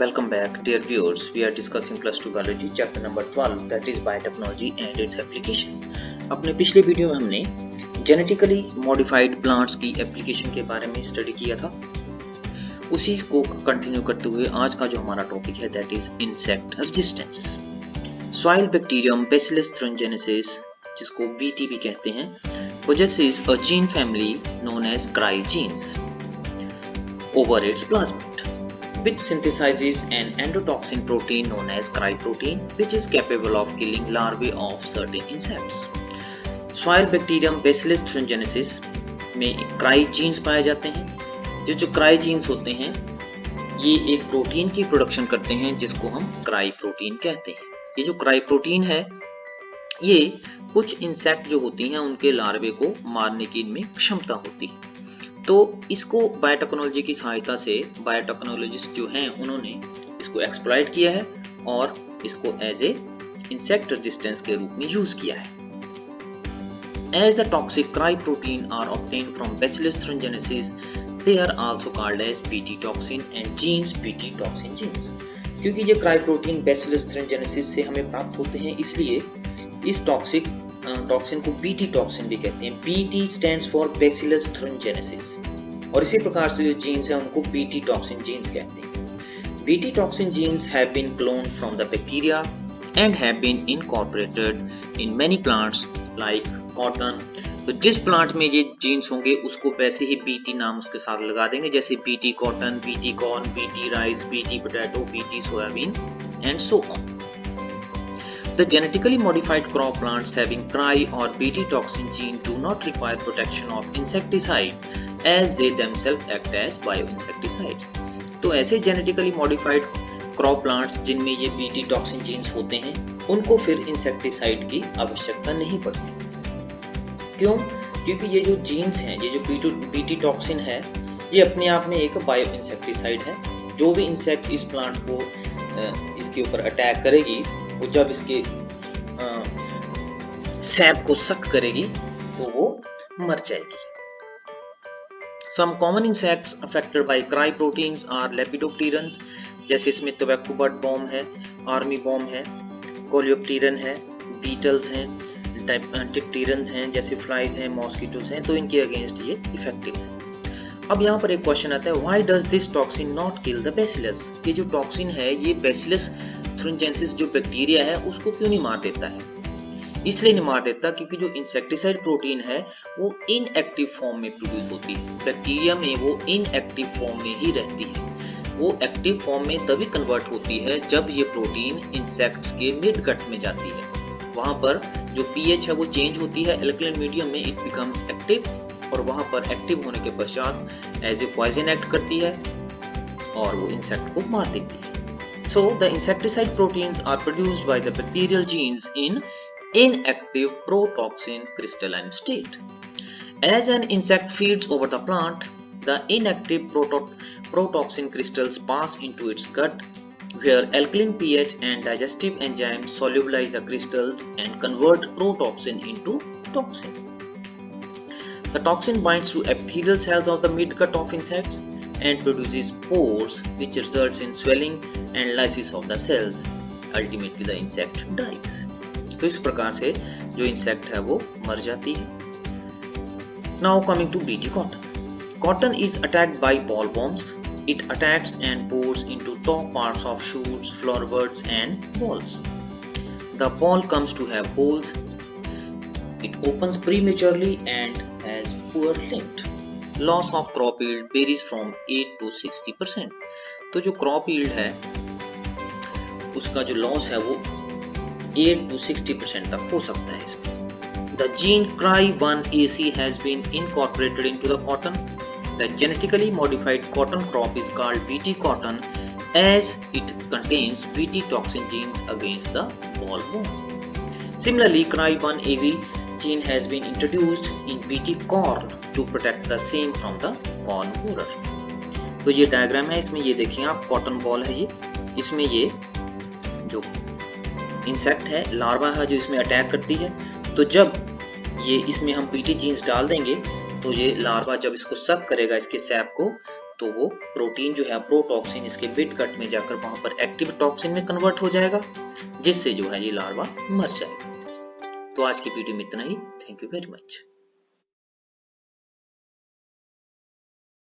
Welcome back, dear viewers. We are discussing plus 2 biology chapter number 12, that is biotechnology and its application. अपने पिछले video में हमने genetically modified plants की application के बारे में स्टडी किया था। उसी को कंटिन्यू करते हुए आज का जो हमारा टॉपिक है that is insect resistance. Soil bacterium bacillus thuringiensis, जिसको BT भी कहते हैं, possesses a gene family known as cry genes over its plasmid, which synthesizes an endotoxin protein known as cry protein, which is capable of killing larvae of certain insects. Soil bacterium Bacillus thuringiensis में cry genes पाए जाते हैं। जो cry genes होते हैं ये एक protein की प्रोडक्शन करते हैं जिसको हम cry प्रोटीन कहते हैं। ये जो cry प्रोटीन है ये कुछ इंसेक्ट जो होती हैं उनके लार्वे को मारने की इनमें क्षमता होती है। तो इसको बायोटेक्नोलॉजी की सहायता से बायोटेक्नोलॉजिस्ट जो हैं उन्होंने इसको एक्सप्लॉइट किया है और इसको एज ए इंसेक्ट रेजिस्टेंस के रूप में यूज किया है। As the toxic cry protein are obtained from Bacillus thuringiensis, they are also called as BT toxin and genes BT toxin genes। क्योंकि ये cry protein Bacillus thuringiensis से हमें प्राप्त होते हैं इसलिए इस टॉक्सिन को BT टॉक्सिन भी कहते हैं। BT stands for Bacillus thuringiensis और इसी प्रकार से जो जीन्स हैं उनको BT टॉक्सिन जीन्स कहते हैं। BT toxin genes have been cloned from the bacteria and have been incorporated in many plants like cotton। तो जिस प्लांट में ये जीन्स होंगे उसको वैसे ही BT नाम उसके साथ लगा देंगे, जैसे BT cotton, BT corn, BT rice, BT potato, BT soybean and so on। The genetically modified crop plants having cry or BT toxin gene do not require protection of insecticide as they themselves act as bioinsecticide। तो ऐसे genetically modified crop plants जिनमें ये BT toxin genes होते हैं उनको फिर insecticide की आवश्यकता नहीं पड़ती। क्यों? क्योंकि ये जो जीन्स हैं, ये जो BT टॉक्सिन है ये अपने आप में एक बायो इंसेक्टिसाइड है। जो भी इंसेक्ट इस प्लांट को इसके ऊपर अटैक करेगी वो जब इसके सैप को सक करेगी तो वो मर जाएगी। Some common insects affected by cry proteins are lepidopterans, जैसे इसमें tobacco bud worm है, army worm है, coleopteran है, beetles हैं, dipterans हैं, जैसे flies हैं, mosquitoes हैं, तो इनके अगेंस्ट ये इफेक्टिव है। अब यहाँ पर एक क्वेश्चन आता है, why does this toxin not kill the bacillus? ये जो टॉक्सिन है ये Bacillus thuringiensis जो बैक्टीरिया है उसको क्यों नहीं मार देता है? इसलिए नहीं मार देता क्योंकि जो इंसेक्टिसाइड प्रोटीन है वो इनएक्टिव फॉर्म में प्रोड्यूस होती है। बैक्टीरिया में वो इनएक्टिव फॉर्म में ही रहती है। वो एक्टिव फॉर्म में तभी कन्वर्ट होती है जब ये प्रोटीन इंसेक्ट्स के मिड गट में जाती है। वहां पर जो pH है वो चेंज होती है, एल्कलाइन मीडियम में इट बिकम्स एक्टिव और वहां पर एक्टिव होने के पश्चात एज ए पॉइजन एक्ट करती है और वो इंसेक्ट को मार देती है। So the insecticide proteins are produced by the bacterial genes in inactive protoxin crystalline state. As an insect feeds over the plant, the inactive protoxin crystals pass into its gut, where alkaline pH and digestive enzymes solubilize the crystals and convert protoxin into toxin. The toxin binds to epithelial cells of the midgut of insects and produces pores which results in swelling and lysis of the cells. Ultimately the insect dies। तो इस प्रकार से जो insect है वो मर जाती है। Now coming to BT cotton. Cotton is attacked by bollworms. It attacks and pores into top parts of shoots, flower buds and balls. The ball comes to have holes. It opens prematurely and has poor length. Loss of crop yield varies from 8 to 60%। तो जो crop yield है उसका जो loss है वो 8 to 60% तक हो सकता है इसमें। The gene Cry1AC has been incorporated into the cotton. The genetically modified cotton crop is called BT cotton as it contains BT toxin genes against the bollworm. Similarly, Cry1AV gene has been introduced in BT corn to protect the same from the corn borer। तो ये diagram है, इसमें ये देखिए आप cotton ball है ये, इसमें ये जो इंसेक्ट है लार्वा है जो इसमें अटैक करती है। तो जब ये इसमें हम BT जीन्स डाल देंगे तो ये लार्वा जब इसको सक करेगा इसके सैप को तो वो प्रोटीन जो है प्रोटॉक्सिन इसके मिड गट में जाकर वहां पर एक्टिव टॉक्सिन में कन्वर्ट हो जाएगा, जिससे जो है ये लार्वा मर जाएगा। तो आज की वीडियो में इतना ही। Thank you very much.